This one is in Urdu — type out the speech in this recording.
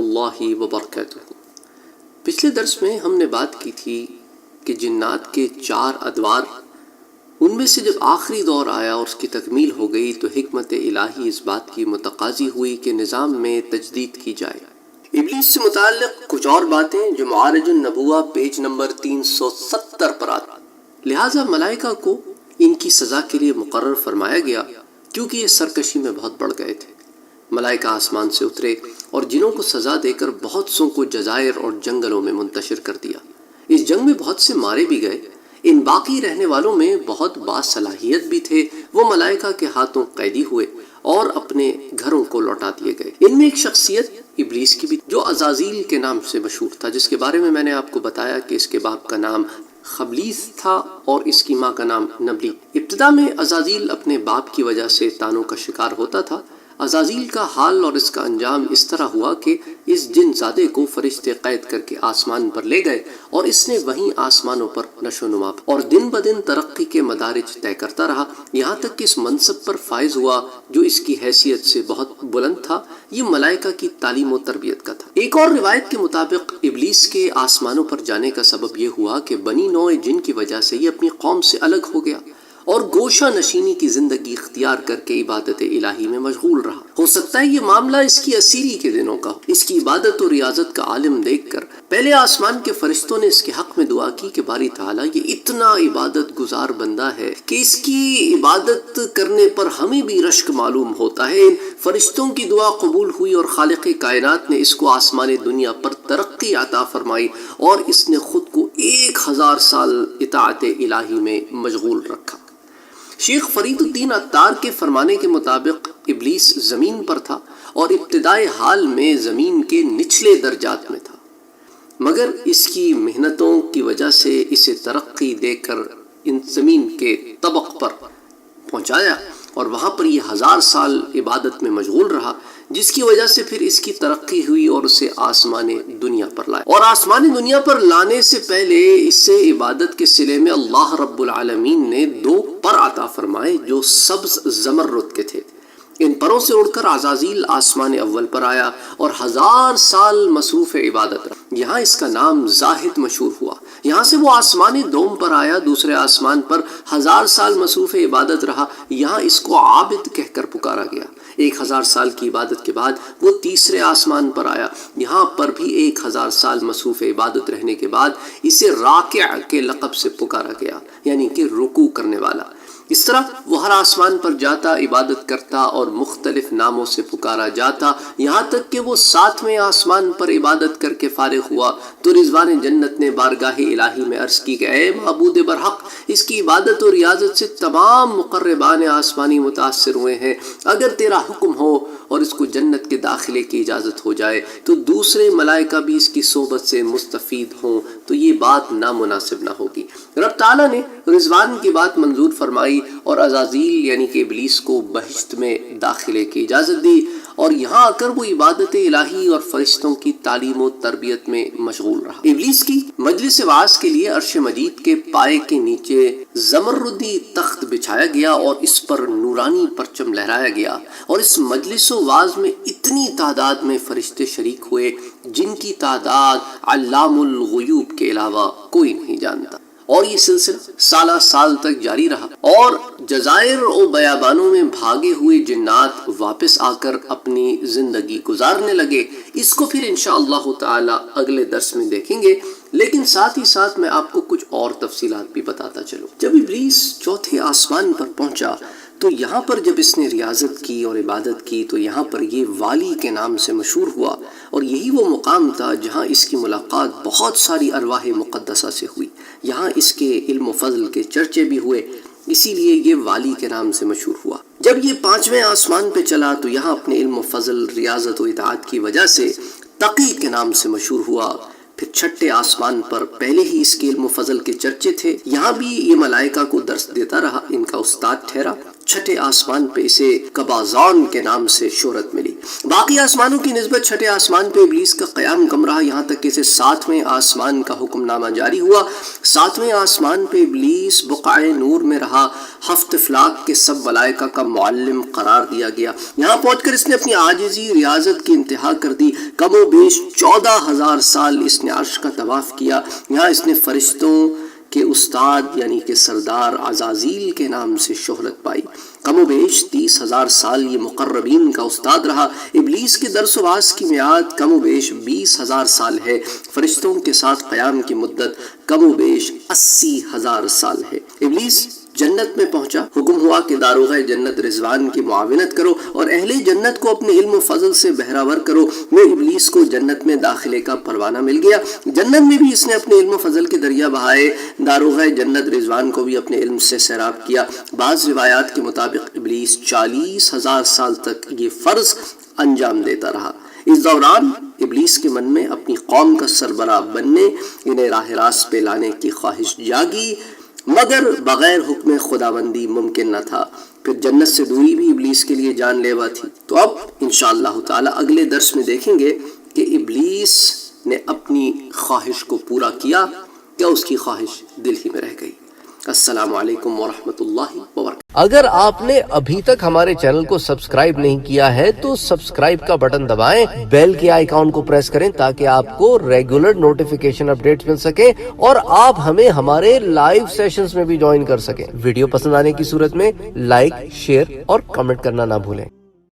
اللہ وبرکاتہ۔ پچھلے درس میں ہم نے بات کی تھی کہ جنات کے 4 ادوار، ان میں سے جب آخری دور آیا اور اس کی تکمیل ہو گئی تو حکمت الہی اس بات کی متقاضی ہوئی کہ نظام میں تجدید کی جائے۔ ابلیس سے متعلق کچھ اور باتیں جو معارج النبوہ پیج نمبر 370 پر آتی، لہٰذا ملائکہ کو ان کی سزا کے لیے مقرر فرمایا گیا کیونکہ یہ سرکشی میں بہت بڑھ گئے تھے۔ ملائکہ آسمان سے اترے اور جنوں کو سزا دے کر بہت سوں کو جزائر اور جنگلوں میں منتشر کر دیا۔ اس جنگ میں بہت سے مارے بھی گئے۔ ان باقی رہنے والوں میں بہت باصلاحیت بھی تھے، وہ ملائکہ کے ہاتھوں قیدی ہوئے اور اپنے گھروں کو لوٹا دیے گئے۔ ان میں ایک شخصیت ابلیس کی بھی جو عزازیل کے نام سے مشہور تھا، جس کے بارے میں میں نے آپ کو بتایا کہ اس کے باپ کا نام خبلیس تھا اور اس کی ماں کا نام نبلی۔ ابتدا میں عزازیل اپنے باپ کی وجہ سے طعنوں کا شکار ہوتا تھا۔ عزازیل کا حال اور اس کا انجام اس طرح ہوا کہ اس جن زادے کو فرشتے قید کر کے آسمان پر لے گئے اور اس نے وہیں آسمانوں پر نشو و نما اور دن بدن ترقی کے مدارج طے کرتا رہا، یہاں تک کہ اس منصب پر فائز ہوا جو اس کی حیثیت سے بہت بلند تھا۔ یہ ملائکہ کی تعلیم و تربیت کا تھا۔ ایک اور روایت کے مطابق ابلیس کے آسمانوں پر جانے کا سبب یہ ہوا کہ بنی نوع جن کی وجہ سے یہ اپنی قوم سے الگ ہو گیا اور گوشہ نشینی کی زندگی اختیار کر کے عبادت الہی میں مشغول رہا۔ ہو سکتا ہے یہ معاملہ اس کی اسیری کے دنوں کا ہو۔ اس کی عبادت و ریاضت کا عالم دیکھ کر پہلے آسمان کے فرشتوں نے اس کے حق میں دعا کی کہ باری تعالیٰ یہ اتنا عبادت گزار بندہ ہے کہ اس کی عبادت کرنے پر ہمیں بھی رشک معلوم ہوتا ہے۔ ان فرشتوں کی دعا قبول ہوئی اور خالق کائنات نے اس کو آسمان دنیا پر ترقی عطا فرمائی اور اس نے خود کو 1000 سال اطاعت الہی میں مشغول رکھا۔ شیخ فرید الدین عطار کے فرمانے کے مطابق ابلیس زمین پر تھا اور ابتدائی حال میں زمین کے نچلے درجات میں تھا، مگر اس کی محنتوں کی وجہ سے اسے ترقی دے کر ان زمین کے طبق پر پہنچایا اور وہاں پر یہ 1000 سال عبادت میں مشغول رہا، جس کی وجہ سے پھر اس کی ترقی ہوئی اور اسے آسمان دنیا پر لائے۔ اور آسمان دنیا پر لانے سے پہلے اسے عبادت کے صلے میں اللہ رب العالمین نے 2 پر عطا فرمائے جو سبز زمرد کے تھے۔ ان پروں سے اڑ کر عزازیل آسمان اول پر آیا اور 1000 سال مصروف عبادت رہا۔ یہاں اس کا نام زاہد مشہور ہوا۔ یہاں سے وہ آسمان دوم پر آیا، دوسرے آسمان پر 1000 سال مصروف عبادت رہا، یہاں اس کو عابد کہہ کر پکارا گیا۔ 1000 سال کی عبادت کے بعد وہ تیسرے آسمان پر آیا، یہاں پر بھی 1000 سال مصروف عبادت رہنے کے بعد اسے راکع کے لقب سے پکارا گیا، یعنی کہ رکوع کرنے والا۔ اس طرح وہ ہر آسمان پر جاتا، عبادت کرتا اور مختلف ناموں سے پکارا جاتا، یہاں تک کہ وہ 7ویں آسمان پر عبادت کر کے فارغ ہوا تو رضوان جنت نے بارگاہ الہی میں عرض کی کہ اے معبود برحق، اس کی عبادت و ریاضت سے تمام مقربان آسمانی متاثر ہوئے ہیں، اگر تیرا حکم ہو اور اس کو جنت کے داخلے کی اجازت ہو جائے تو دوسرے ملائکہ بھی اس کی صحبت سے مستفید ہوں تو یہ بات نامناسب نہ ہوگی۔ رب تعالیٰ نے رضوان کی بات منظور فرمائی اور عزازیل یعنی کہ ابلیس کو بہشت میں داخلے کی اجازت دی اور یہاں آ کر وہ عبادت الہی اور فرشتوں کی تعلیم و تربیت میں مشغول رہا۔ ابلیس کی مجلس وعظ کے لیے عرش مجید کے پائے کے نیچے زمردی تخت بچھایا گیا اور اس پر نورانی پرچم لہرایا گیا، اور اس مجلس و وعظ میں اتنی تعداد میں فرشتے شریک ہوئے جن کی تعداد علام الغیوب کے علاوہ کوئی نہیں جانتا، اور یہ سلسلہ سالہ سال تک جاری رہا اور جزائر و بیابانوں میں بھاگے ہوئے جنات واپس آ کر اپنی زندگی گزارنے لگے۔ اس کو پھر انشاءاللہ تعالی اگلے درس میں دیکھیں گے، لیکن ساتھ ہی ساتھ میں آپ کو کچھ اور تفصیلات بھی بتاتا چلوں۔ جب ابلیس 4تھے آسمان پر پہنچا تو یہاں پر جب اس نے ریاضت کی اور عبادت کی تو یہاں پر یہ والی کے نام سے مشہور ہوا، اور یہی وہ مقام تھا جہاں اس کی ملاقات بہت ساری ارواح مقدسہ سے ہوئی۔ یہاں اس کے علم و فضل کے چرچے بھی ہوئے، اسی لیے یہ والی کے نام سے مشہور ہوا۔ جب یہ 5ویں آسمان پہ چلا تو یہاں اپنے علم و فضل، ریاضت و اطاعت کی وجہ سے تقی کے نام سے مشہور ہوا۔ پھر 6ٹھے آسمان پر پہلے ہی اس کے علم و فضل کے چرچے تھے، یہاں بھی یہ ملائکہ کو درس دیتا رہا، ان کا استاد ٹھہرا۔ 6ٹھے آسمان پہ اسے کبازان کے نام سے شہرت ملی۔ باقی آسمانوں کی نسبت چھٹے آسمان پہ ابلیس کا قیام کم رہا، یہاں تک کہ اسے 7ویں آسمان کا حکم نامہ جاری ہوا۔ 7ویں آسمان پہ ابلیس بقعہ نور میں رہا، 7 افلاک کے سب ملائکہ کا معلم قرار دیا گیا۔ یہاں پہنچ کر اس نے اپنی عاجزی ریاضت کی انتہا کر دی۔ کم و بیش 14,000 سال اس نے عرش کا طواف کیا۔ یہاں اس نے فرشتوں کے استاد یعنی کہ سردار عزازیل کے نام سے شہرت پائی۔ کم و بیش 30,000 سال یہ مقربین کا استاد رہا۔ ابلیس کے درس و باز کی میعاد کم و بیش 20,000 سال ہے۔ فرشتوں کے ساتھ قیام کی مدت کم و بیش 80,000 سال ہے۔ ابلیس جنت میں پہنچا، حکم ہوا کہ داروغہ جنت رضوان کی معاونت کرو اور اہل جنت کو اپنے علم و فضل سے بہراور کرو۔ وہ ابلیس کو جنت میں داخلے کا پروانہ مل گیا۔ جنت میں بھی اس نے اپنے علم و فضل کے دریا بہائے، داروغہ جنت رضوان کو بھی اپنے علم سے سیراب کیا۔ بعض روایات کے مطابق ابلیس 40,000 سال تک یہ فرض انجام دیتا رہا۔ اس دوران ابلیس کے من میں اپنی قوم کا سربراہ بننے، انہیں راہ راست پہ لانے کی خواہش جاگی، مگر بغیر حکم خداوندی ممکن نہ تھا۔ پھر جنت سے دوری بھی ابلیس کے لیے جان لیوا تھی۔ تو اب انشاءاللہ تعالی اگلے درس میں دیکھیں گے کہ ابلیس نے اپنی خواہش کو پورا کیا یا اس کی خواہش دل ہی میں رہ گئی۔ السلام علیکم ورحمۃ اللہ وبرکاتہ۔ اگر آپ نے ابھی تک ہمارے چینل کو سبسکرائب نہیں کیا ہے تو سبسکرائب کا بٹن دبائیں، بیل کے آئیکن کو پریس کریں تاکہ آپ کو ریگولر نوٹیفیکیشن اپڈیٹس مل سکیں اور آپ ہمیں ہمارے لائیو سیشنز میں بھی جوائن کر سکیں۔ ویڈیو پسند آنے کی صورت میں لائک، شیئر اور کمنٹ کرنا نہ بھولیں۔